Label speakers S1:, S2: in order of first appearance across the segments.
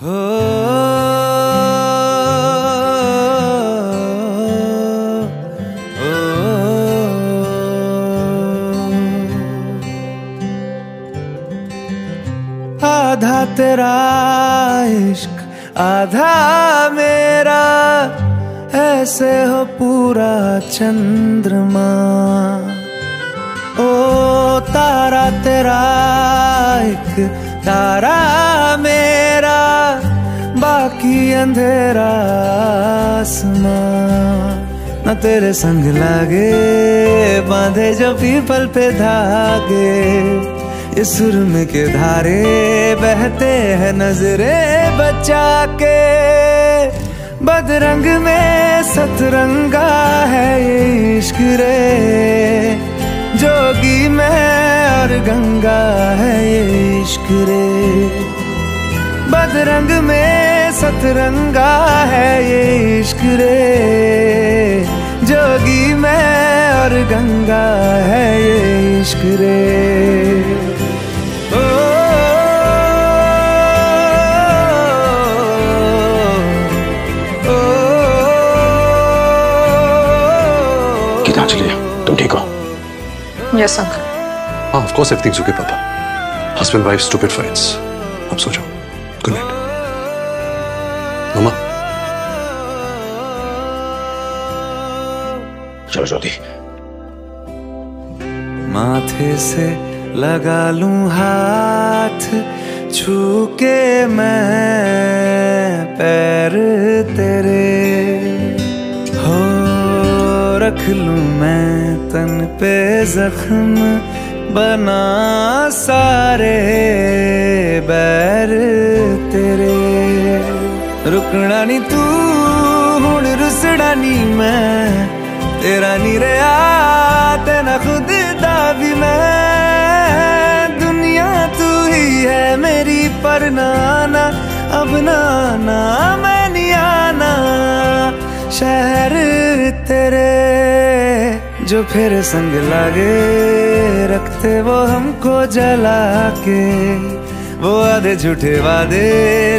S1: हो आधा तेरा इश्क आधा मेरा, ऐसे हो पूरा चंद्रमा। ओ तारा तेरा एक तारा मेरा, बाकी अंधेरा आसमां। न तेरे संग लागे बांधे जो पीपल पे धागे, ये सुरम के धारे बहते हैं नजरे बचा के। बदरंग में सतरंगा है ये इश्क रे, जोगी में और गंगा है ये इश्क रे। बदरंग में सतरंगा है ये इश्क रे, जोगी में और गंगा है ये इश्क रे।
S2: गीतांजलि, तुम ठीक हो?
S3: Yes, uncle.
S2: हाँ, of course everything's okay, पापा. Husband wife stupid fights. अब सो जाओ. Good night. मम्मा. चलो ज्योति.
S1: माथे से लगा लूं हाथ, छू के मैं पैर तेरे, हो रख लूं मैं तन पे जख्म, बना सारे बैर तेरे। रुकना नी तू हुण रुसड़ा नी मैं, तेरा नी रहा तेना खुद दा भी मैं। दुनिया तू ही है मेरी पर नाना, अब नाना मैं नहीं आना। शहर तेरे जो फिर संग लागे, रखते वो हमको जला के। वो आधे झूठे वादे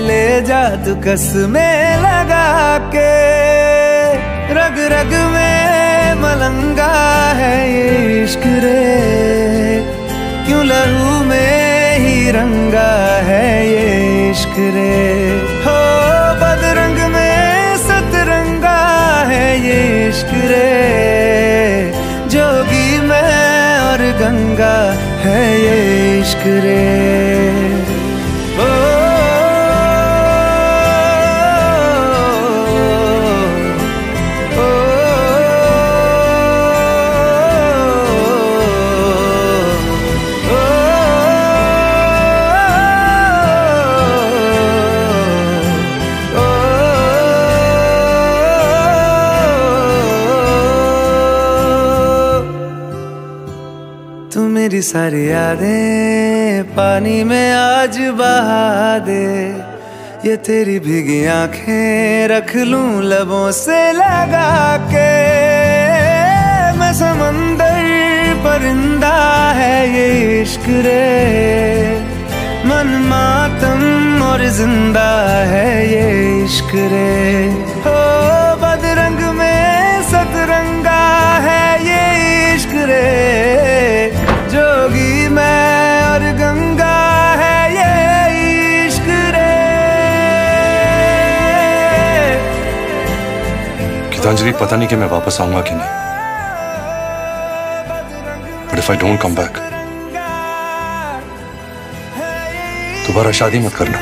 S1: ले जा तू कसमें लगा के। रग रग में मलंगा है ये इश्क रे, क्यों लहू में ही रंगा है ये इश्क रे। हो बदरंग में सतरंगा है ये इश्क रे, जोगी में और गंगा है ये इश्क रे। तू मेरी सारी यादें पानी में आज बहा दे। ये तेरी भीगी आंखें रख लूं लबों से लगा के। मैं समंदर परिंदा है ये इश्क रे, मन मातम और जिंदा है ये इश्क रे। हो बदरंग में सतरंगा है ये इश्क रे, जोगी मैं और गंगा है ये इश्क रे।
S2: गीतांजलि, पता नहीं कि मैं वापस आऊंगा कि नहीं, but if I don't come back, दोबारा शादी मत करना।